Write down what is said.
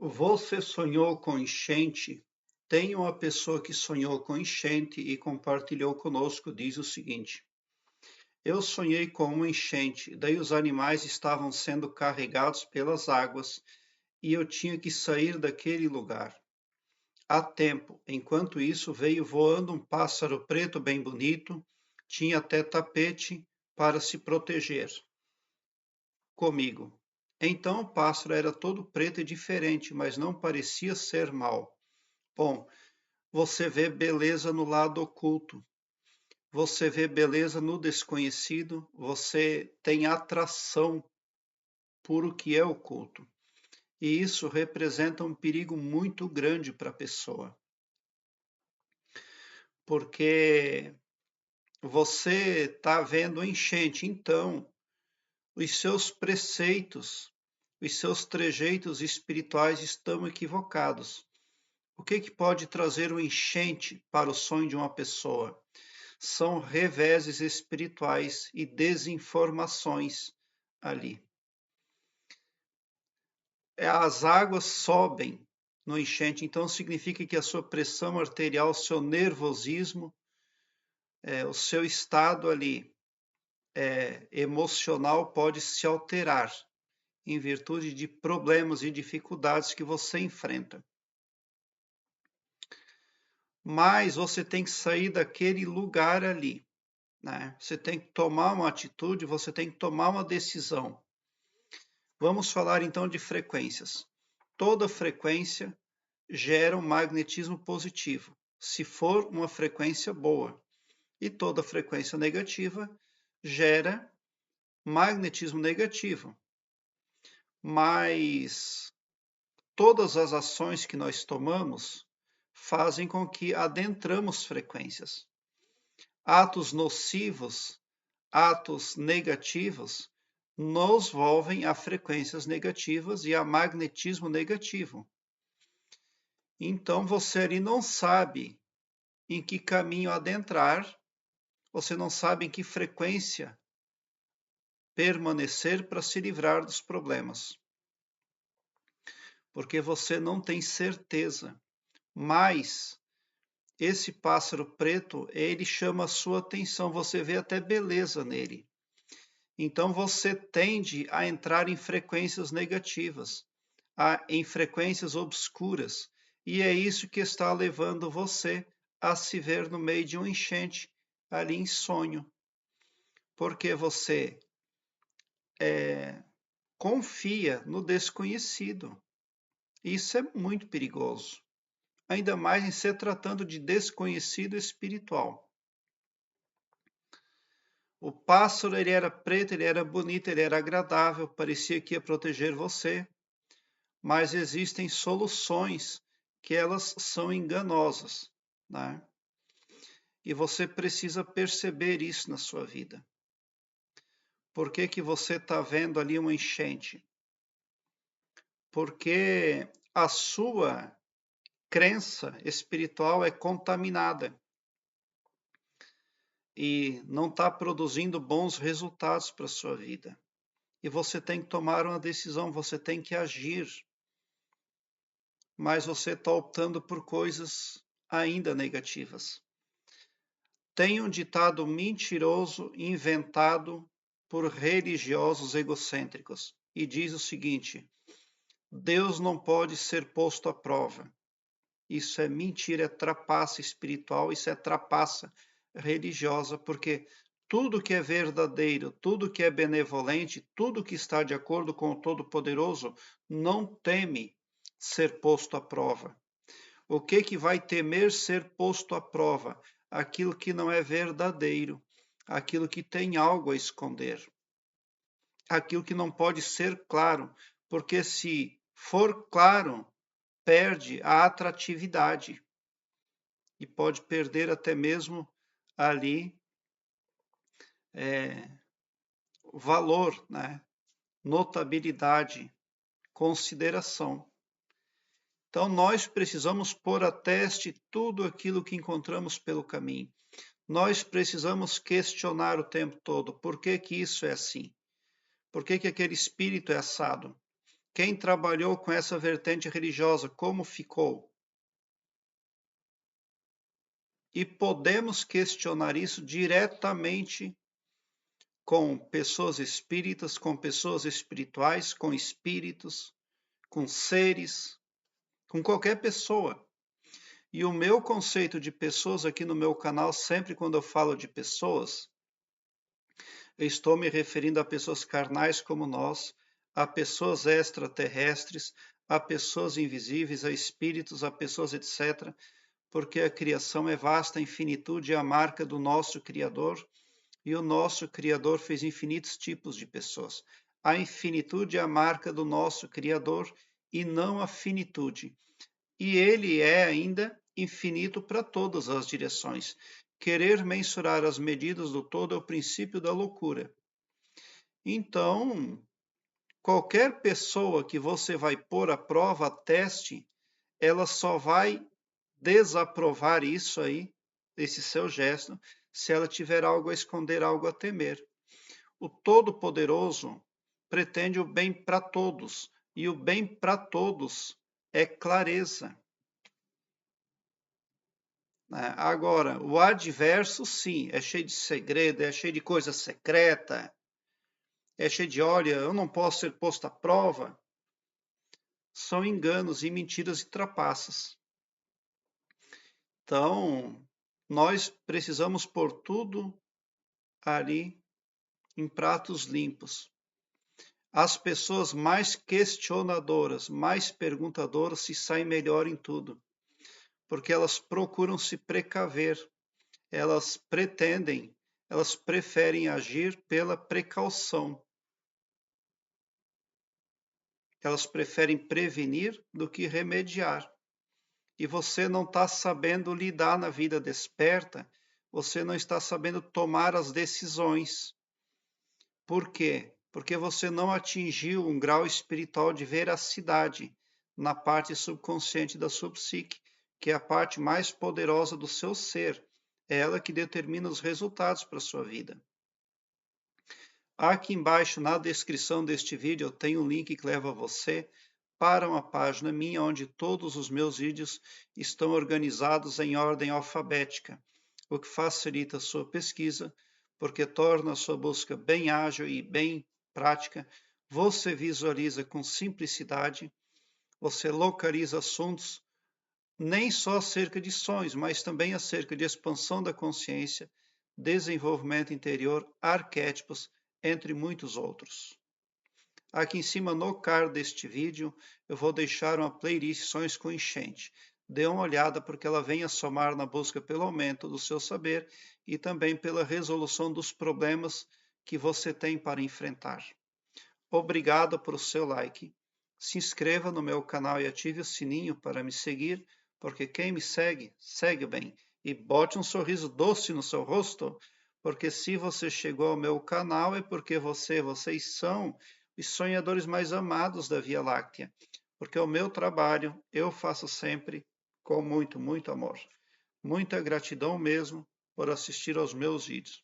Você sonhou com enchente? Tem uma pessoa que sonhou com enchente e compartilhou conosco, diz o seguinte: Eu sonhei com uma enchente, daí os animais estavam sendo carregados pelas águas e eu tinha que sair daquele lugar. Há tempo, enquanto isso, veio voando um pássaro preto bem bonito, tinha até tapete para se proteger comigo. Então o pássaro era todo preto e diferente, mas não parecia ser mau. Bom, você vê beleza no lado oculto, você vê beleza no desconhecido, você tem atração por o que é oculto. E isso representa um perigo muito grande para a pessoa, porque você está vendo enchente, então os seus preceitos, os seus trejeitos espirituais estão equivocados. O que pode trazer o enchente para o sonho de uma pessoa? São reveses espirituais e desinformações ali. As águas sobem no enchente, então significa que a sua pressão arterial, o seu nervosismo, o seu estado ali emocional pode se alterar em virtude de problemas e dificuldades que você enfrenta. Mas você tem que sair daquele lugar ali, né? Você tem que tomar uma atitude, você tem que tomar uma decisão. Vamos falar então de frequências. Toda frequência gera um magnetismo positivo, se for uma frequência boa. E toda frequência negativa gera magnetismo negativo. Mas todas as ações que nós tomamos fazem com que adentramos frequências. Atos nocivos, atos negativos, nos volvem a frequências negativas e a magnetismo negativo. Então você ali não sabe em que caminho adentrar, você não sabe em que frequência permanecer para se livrar dos problemas. Porque você não tem certeza. Mas esse pássaro preto, ele chama a sua atenção, você vê até beleza nele. Então você tende a entrar em frequências negativas, em frequências obscuras, e é isso que está levando você a se ver no meio de um enchente, ali em sonho, porque você confia no desconhecido. Isso é muito perigoso, ainda mais em se tratando de desconhecido espiritual. O pássaro, ele era preto, ele era bonito, ele era agradável, parecia que ia proteger você, mas existem soluções que elas são enganosas, né? E você precisa perceber isso na sua vida. Por que você está vendo ali uma enchente? Porque a sua crença espiritual é contaminada e não está produzindo bons resultados para a sua vida. E você tem que tomar uma decisão, você tem que agir. Mas você está optando por coisas ainda negativas. Tem um ditado mentiroso inventado por religiosos egocêntricos e diz o seguinte: Deus não pode ser posto à prova. Isso é mentira, é trapaça espiritual, isso é trapaça religiosa, porque tudo que é verdadeiro, tudo que é benevolente, tudo que está de acordo com o Todo-Poderoso, não teme ser posto à prova. O que vai temer ser posto à prova? Aquilo que não é verdadeiro, aquilo que tem algo a esconder, aquilo que não pode ser claro, porque se for claro, perde a atratividade e pode perder até mesmo ali valor, né? Notabilidade, consideração. Então, nós precisamos pôr a teste tudo aquilo que encontramos pelo caminho. Nós precisamos questionar o tempo todo. Por que isso é assim? Por que aquele espírito é assado? Quem trabalhou com essa vertente religiosa, como ficou? E podemos questionar isso diretamente com pessoas espíritas, com pessoas espirituais, com espíritos, com seres, com qualquer pessoa. E o meu conceito de pessoas aqui no meu canal, sempre quando eu falo de pessoas, eu estou me referindo a pessoas carnais como nós, a pessoas extraterrestres, a pessoas invisíveis, a espíritos, a pessoas etc., porque a criação é vasta, a infinitude é a marca do nosso Criador, e o nosso Criador fez infinitos tipos de pessoas. A infinitude é a marca do nosso Criador e não a finitude. E ele é ainda infinito para todas as direções. Querer mensurar as medidas do todo é o princípio da loucura. Então, qualquer pessoa que você vai pôr à prova, teste, ela só vai desaprovar isso aí, esse seu gesto, se ela tiver algo a esconder, algo a temer. O Todo-Poderoso pretende o bem para todos, e o bem para todos é clareza. Agora, o adverso, sim, é cheio de segredo, é cheio de coisa secreta, é cheio de, olha, eu não posso ser posto à prova. São enganos e mentiras e trapaças. Então, nós precisamos pôr tudo ali em pratos limpos. As pessoas mais questionadoras, mais perguntadoras, se saem melhor em tudo, porque elas procuram se precaver, elas pretendem, elas preferem agir pela precaução. Elas preferem prevenir do que remediar. E você não está sabendo lidar na vida desperta, você não está sabendo tomar as decisões. Por quê? Porque você não atingiu um grau espiritual de veracidade na parte subconsciente da sua psique, que é a parte mais poderosa do seu ser. É ela que determina os resultados para a sua vida. Aqui embaixo, na descrição deste vídeo, eu tenho um link que leva você para uma página minha, onde todos os meus vídeos estão organizados em ordem alfabética, o que facilita a sua pesquisa, porque torna a sua busca bem ágil e bem prática. Você visualiza com simplicidade, você localiza assuntos nem só acerca de sonhos, mas também acerca de expansão da consciência, desenvolvimento interior, arquétipos, entre muitos outros. Aqui em cima no card deste vídeo eu vou deixar uma playlist Sonhos com Enchente. Dê uma olhada porque ela vem a somar na busca pelo aumento do seu saber e também pela resolução dos problemas que você tem para enfrentar. Obrigado por seu like. Se inscreva no meu canal e ative o sininho para me seguir, porque quem me segue, segue bem. E bote um sorriso doce no seu rosto, porque se você chegou ao meu canal é porque vocês são os sonhadores mais amados da Via Láctea. Porque o meu trabalho eu faço sempre com muito, muito amor. Muita gratidão mesmo por assistir aos meus vídeos.